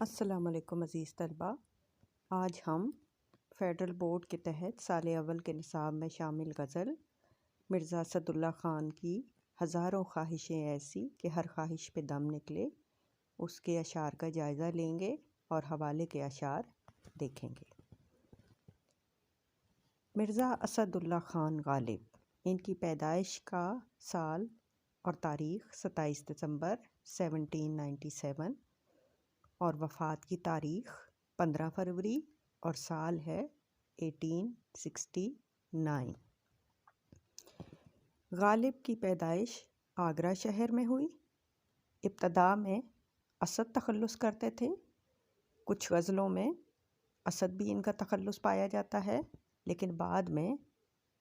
السلام علیکم عزیز طلبہ، آج ہم فیڈرل بورڈ کے تحت سال اول کے نصاب میں شامل غزل مرزا اسد اللہ خان کی ہزاروں خواہشیں ایسی کہ ہر خواہش پہ دم نکلے اس کے اشعار کا جائزہ لیں گے اور حوالے کے اشعار دیکھیں گے۔ مرزا اسد اللہ خان غالب، ان کی پیدائش کا سال اور تاریخ 27 دسمبر 1797 اور وفات کی تاریخ 15 فروری اور سال ہے 1869۔ غالب کی پیدائش آگرہ شہر میں ہوئی۔ ابتدا میں اسد تخلص کرتے تھے، کچھ غزلوں میں اسد بھی ان کا تخلص پایا جاتا ہے، لیکن بعد میں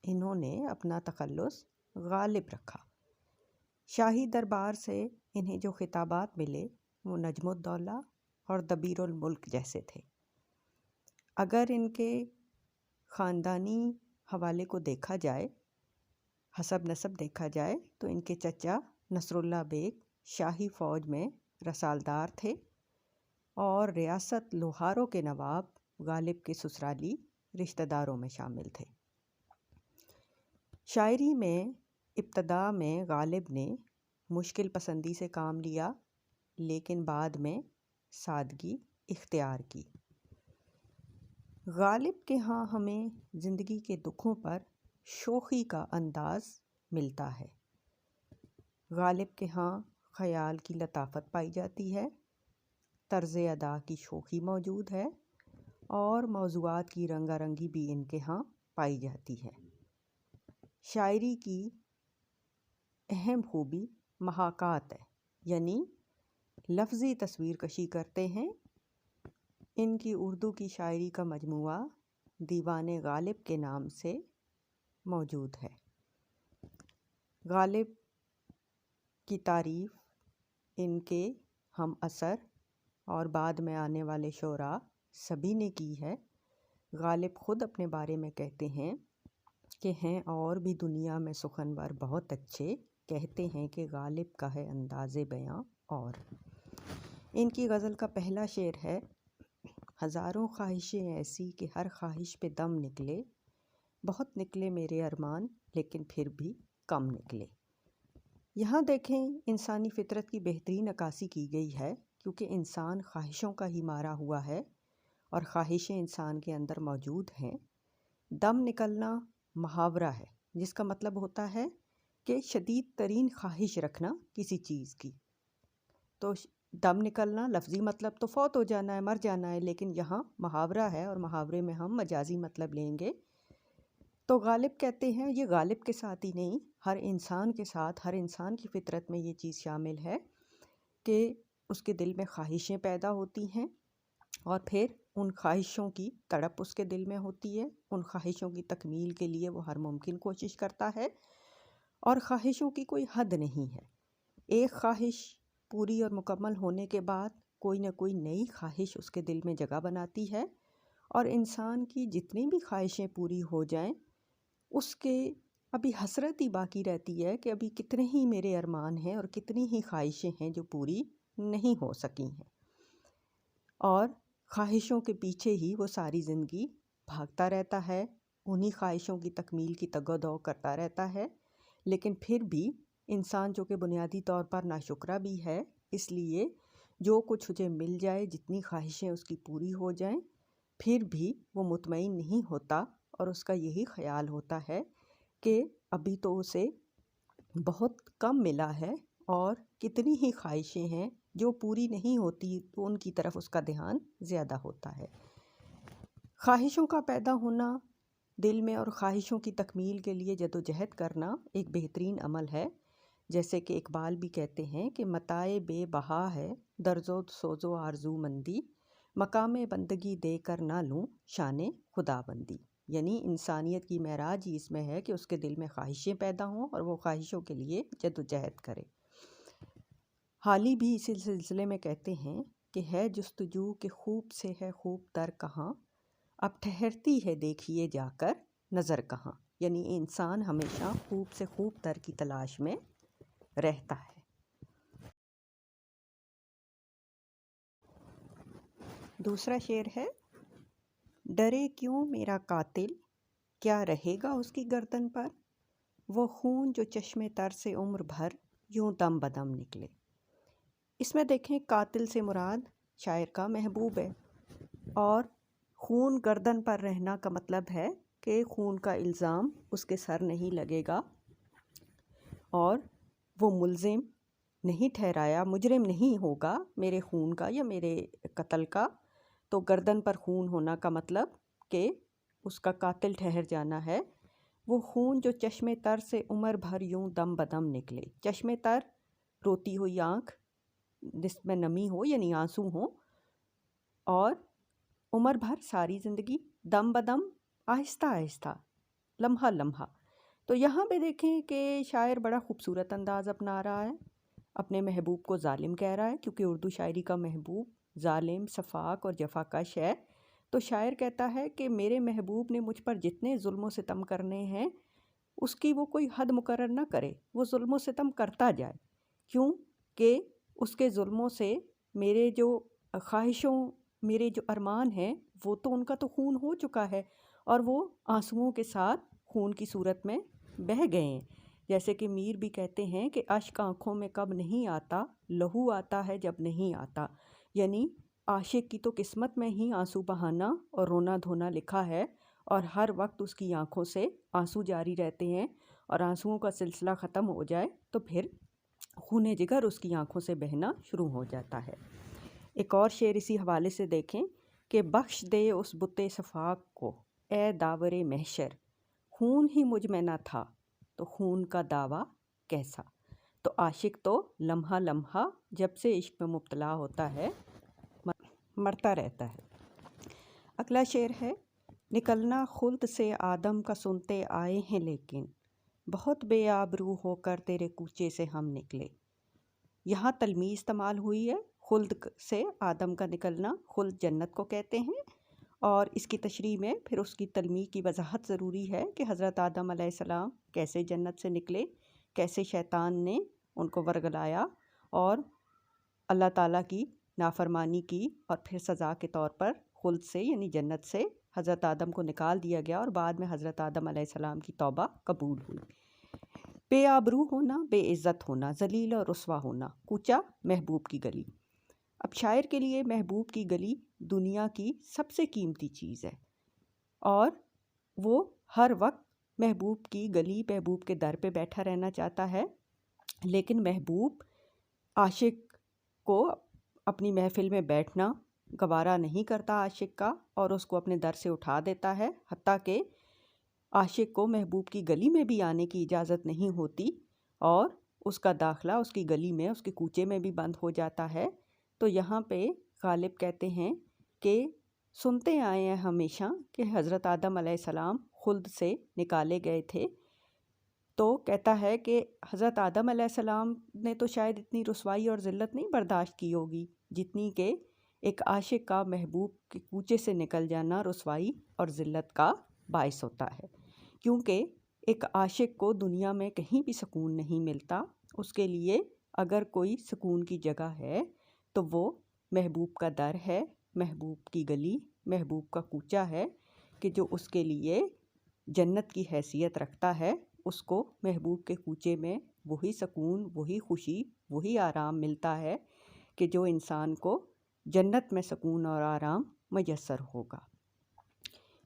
انہوں نے اپنا تخلص غالب رکھا۔ شاہی دربار سے انہیں جو خطابات ملے وہ نجم الدولہ اور دبیر الملک جیسے تھے۔ اگر ان کے خاندانی حوالے کو دیکھا جائے، حسب نسب دیکھا جائے، تو ان کے چچا نصر اللہ بیگ شاہی فوج میں رسالدار تھے اور ریاست لوہارو کے نواب غالب کے سسرالی رشتہ داروں میں شامل تھے۔ شاعری میں ابتدا میں غالب نے مشکل پسندی سے کام لیا، لیکن بعد میں سادگی اختیار کی۔ غالب کے ہاں ہمیں زندگی کے دکھوں پر شوخی کا انداز ملتا ہے۔ غالب کے ہاں خیال کی لطافت پائی جاتی ہے، طرز ادا کی شوخی موجود ہے اور موضوعات کی رنگا رنگی بھی ان کے ہاں پائی جاتی ہے۔ شاعری کی اہم خوبی محاکات ہے، یعنی لفظی تصویر کشی کرتے ہیں۔ ان کی اردو کی شاعری کا مجموعہ دیوان غالب کے نام سے موجود ہے۔ غالب کی تعریف ان کے ہم عصر اور بعد میں آنے والے شعراء سبھی نے کی ہے۔ غالب خود اپنے بارے میں کہتے ہیں کہ ہیں اور بھی دنیا میں سخنور بہت اچھے، کہتے ہیں کہ غالب کا ہے انداز بیاں اور۔ ان کی غزل کا پہلا شعر ہے: ہزاروں خواہشیں ایسی کہ ہر خواہش پہ دم نکلے، بہت نکلے میرے ارمان لیکن پھر بھی کم نکلے۔ یہاں دیکھیں انسانی فطرت کی بہترین عکاسی کی گئی ہے، کیونکہ انسان خواہشوں کا ہی مارا ہوا ہے اور خواہشیں انسان کے اندر موجود ہیں۔ دم نکلنا محاورہ ہے، جس کا مطلب ہوتا ہے کہ شدید ترین خواہش رکھنا کسی چیز کی۔ تو دم نکلنا لفظی مطلب تو فوت ہو جانا ہے، مر جانا ہے، لیکن یہاں محاورہ ہے اور محاورے میں ہم مجازی مطلب لیں گے۔ تو غالب کہتے ہیں، یہ غالب کے ساتھ ہی نہیں، ہر انسان کے ساتھ، ہر انسان کی فطرت میں یہ چیز شامل ہے کہ اس کے دل میں خواہشیں پیدا ہوتی ہیں اور پھر ان خواہشوں کی تڑپ اس کے دل میں ہوتی ہے۔ ان خواہشوں کی تکمیل کے لیے وہ ہر ممکن کوشش کرتا ہے اور خواہشوں کی کوئی حد نہیں ہے۔ ایک خواہش پوری اور مکمل ہونے کے بعد کوئی نہ کوئی نئی خواہش اس کے دل میں جگہ بناتی ہے، اور انسان کی جتنی بھی خواہشیں پوری ہو جائیں اس کے ابھی حسرت ہی باقی رہتی ہے کہ ابھی کتنے ہی میرے ارمان ہیں اور کتنی ہی خواہشیں ہیں جو پوری نہیں ہو سکی ہیں، اور خواہشوں کے پیچھے ہی وہ ساری زندگی بھاگتا رہتا ہے، انہی خواہشوں کی تکمیل کی تگ و دو کرتا رہتا ہے۔ لیکن پھر بھی انسان جو کہ بنیادی طور پر ناشکرا بھی ہے، اس لیے جو کچھ اسے مل جائے، جتنی خواہشیں اس کی پوری ہو جائیں، پھر بھی وہ مطمئن نہیں ہوتا اور اس کا یہی خیال ہوتا ہے کہ ابھی تو اسے بہت کم ملا ہے اور کتنی ہی خواہشیں ہیں جو پوری نہیں ہوتی، تو ان کی طرف اس کا دھیان زیادہ ہوتا ہے۔ خواہشوں کا پیدا ہونا دل میں اور خواہشوں کی تکمیل کے لیے جدوجہد کرنا ایک بہترین عمل ہے۔ جیسے کہ اقبال بھی کہتے ہیں کہ متاع بے بہا ہے درز و سوز و آرزو مندی، مقام بندگی دے کر نہ لوں شان خدا بندی۔ یعنی انسانیت کی معراج ہی اس میں ہے کہ اس کے دل میں خواہشیں پیدا ہوں اور وہ خواہشوں کے لیے جدوجہد کرے۔ حالی بھی اسی سلسلے میں کہتے ہیں کہ ہے جستجو کہ خوب سے ہے خوب تر کہاں، اب ٹھہرتی ہے دیکھیے جا کر نظر کہاں۔ یعنی انسان ہمیشہ خوب سے خوب تر کی تلاش میں رہتا ہے۔ دوسرا شعر ہے، ڈرے کیوں میرا قاتل، کیا رہے گا اس کی گردن پر، وہ خون جو چشم تر سے عمر بھر یوں دم بدم نکلے۔ اس میں دیکھیں قاتل سے مراد شاعر کا محبوب ہے، اور خون گردن پر رہنا کا مطلب ہے کہ خون کا الزام اس کے سر نہیں لگے گا، اور وہ ملزم نہیں ٹھہرایا، مجرم نہیں ہوگا میرے خون کا یا میرے قتل کا۔ تو گردن پر خون ہونا کا مطلب کہ اس کا قاتل ٹھہر جانا ہے۔ وہ خون جو چشم تر سے عمر بھر یوں دم بدم نکلے۔ چشم تر روتی ہوئی آنکھ جس میں نمی ہو یعنی آنسو ہوں، اور عمر بھر ساری زندگی، دم بدم آہستہ آہستہ، لمحہ لمحہ۔ تو یہاں پہ دیکھیں کہ شاعر بڑا خوبصورت انداز اپنا رہا ہے، اپنے محبوب کو ظالم کہہ رہا ہے، کیونکہ اردو شاعری کا محبوب ظالم، سفاک اور جفا کش ہے۔ تو شاعر کہتا ہے کہ میرے محبوب نے مجھ پر جتنے ظلم و ستم کرنے ہیں اس کی وہ کوئی حد مقرر نہ کرے، وہ ظلم و ستم کرتا جائے، کیوں کہ اس کے ظلموں سے میرے جو خواہشوں، میرے جو ارمان ہیں، وہ تو ان کا تو خون ہو چکا ہے، اور وہ آنسوؤں کے ساتھ خون کی صورت میں بہہ گئے ہیں۔ جیسے کہ میر بھی کہتے ہیں کہ اشک آنکھوں میں کب نہیں آتا، لہو آتا ہے جب نہیں آتا۔ یعنی عاشق کی تو قسمت میں ہی آنسو بہانا اور رونا دھونا لکھا ہے، اور ہر وقت اس کی آنکھوں سے آنسو جاری رہتے ہیں، اور آنسوؤں کا سلسلہ ختم ہو جائے تو پھر خون جگر اس کی آنکھوں سے بہنا شروع ہو جاتا ہے۔ ایک اور شعر اسی حوالے سے دیکھیں کہ بخش دے اس بت صفاک کو اے داور محشر، خون ہی مجھ میں نہ تھا تو خون کا دعویٰ کیسا۔ تو عاشق تو لمحہ لمحہ جب سے عشق میں مبتلا ہوتا ہے مرتا رہتا ہے۔ اگلا شعر ہے، نکلنا خلد سے آدم کا سنتے آئے ہیں لیکن بہت بے آبرو ہو کر تیرے کوچے سے ہم نکلے۔ یہاں تلمیح استعمال ہوئی ہے، خلد سے آدم کا نکلنا، خلد جنت کو کہتے ہیں، اور اس کی تشریح میں پھر اس کی تلمیح کی وضاحت ضروری ہے کہ حضرت آدم علیہ السلام کیسے جنت سے نکلے، کیسے شیطان نے ان کو ورگلایا اور اللہ تعالیٰ کی نافرمانی کی، اور پھر سزا کے طور پر خلد سے یعنی جنت سے حضرت آدم کو نکال دیا گیا، اور بعد میں حضرت آدم علیہ السلام کی توبہ قبول ہوئی۔ بے آبرو ہونا، بے عزت ہونا، ذلیل اور رسوا ہونا، کوچا محبوب کی گلی۔ اب شاعر کے لیے محبوب کی گلی دنیا کی سب سے قیمتی چیز ہے، اور وہ ہر وقت محبوب کی گلی، محبوب کے در پہ بیٹھا رہنا چاہتا ہے، لیکن محبوب عاشق کو اپنی محفل میں بیٹھنا گوارا نہیں کرتا عاشق کا، اور اس کو اپنے در سے اٹھا دیتا ہے، حتیٰ کہ عاشق کو محبوب کی گلی میں بھی آنے کی اجازت نہیں ہوتی، اور اس کا داخلہ اس کی گلی میں، اس کے کوچے میں بھی بند ہو جاتا ہے۔ تو یہاں پہ غالب کہتے ہیں کہ سنتے آئے ہیں ہمیشہ کہ حضرت آدم علیہ السلام خلد سے نکالے گئے تھے، تو کہتا ہے کہ حضرت آدم علیہ السلام نے تو شاید اتنی رسوائی اور ذلت نہیں برداشت کی ہوگی جتنی کہ ایک عاشق کا محبوب کے کوچے سے نکل جانا رسوائی اور ذلت کا باعث ہوتا ہے، کیونکہ ایک عاشق کو دنیا میں کہیں بھی سکون نہیں ملتا۔ اس کے لیے اگر کوئی سکون کی جگہ ہے تو وہ محبوب کا در ہے، محبوب کی گلی، محبوب کا کوچہ ہے، کہ جو اس کے لیے جنت کی حیثیت رکھتا ہے۔ اس کو محبوب کے کوچے میں وہی سکون، وہی خوشی، وہی آرام ملتا ہے کہ جو انسان کو جنت میں سکون اور آرام میسر ہوگا۔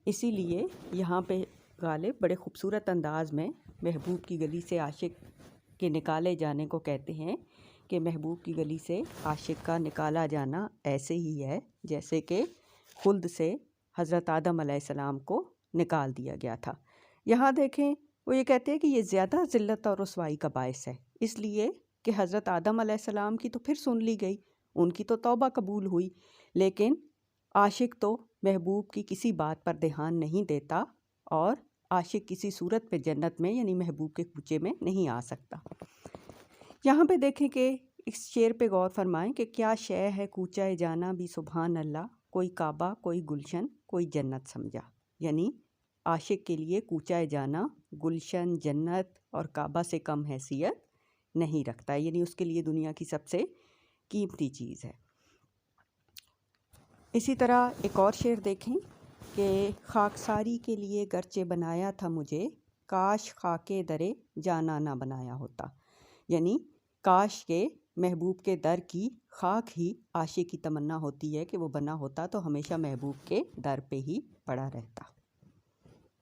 اسی لیے یہاں پہ غالب بڑے خوبصورت انداز میں محبوب کی گلی سے عاشق کے نکالے جانے کو کہتے ہیں کہ محبوب کی گلی سے عاشق کا نکالا جانا ایسے ہی ہے جیسے کہ خلد سے حضرت آدم علیہ السلام کو نکال دیا گیا تھا۔ یہاں دیکھیں وہ یہ کہتے ہیں کہ یہ زیادہ ذلت اور رسوائی کا باعث ہے، اس لیے کہ حضرت آدم علیہ السلام کی تو پھر سن لی گئی، ان کی تو توبہ قبول ہوئی، لیکن عاشق تو محبوب کی کسی بات پر دھیان نہیں دیتا، اور عاشق کسی صورت میں جنت میں یعنی محبوب کے کوچے میں نہیں آ سکتا۔ یہاں پہ دیکھیں کہ اس شعر پہ غور فرمائیں کہ کیا شے ہے کوچہ جانا بھی سبحان اللہ، کوئی کعبہ، کوئی گلشن، کوئی جنت سمجھا۔ یعنی عاشق کے لیے کوچہ جانا گلشن، جنت اور کعبہ سے کم حیثیت نہیں رکھتا، یعنی اس کے لیے دنیا کی سب سے قیمتی چیز ہے۔ اسی طرح ایک اور شعر دیکھیں کہ خاکساری کے لیے گرچہ بنایا تھا مجھے، کاش خاکے درے جانا نہ بنایا ہوتا، یعنی کاش کے محبوب کے در کی خاک ہی عاشق کی تمنا ہوتی ہے کہ وہ بنا ہوتا تو ہمیشہ محبوب کے در پہ ہی پڑا رہتا۔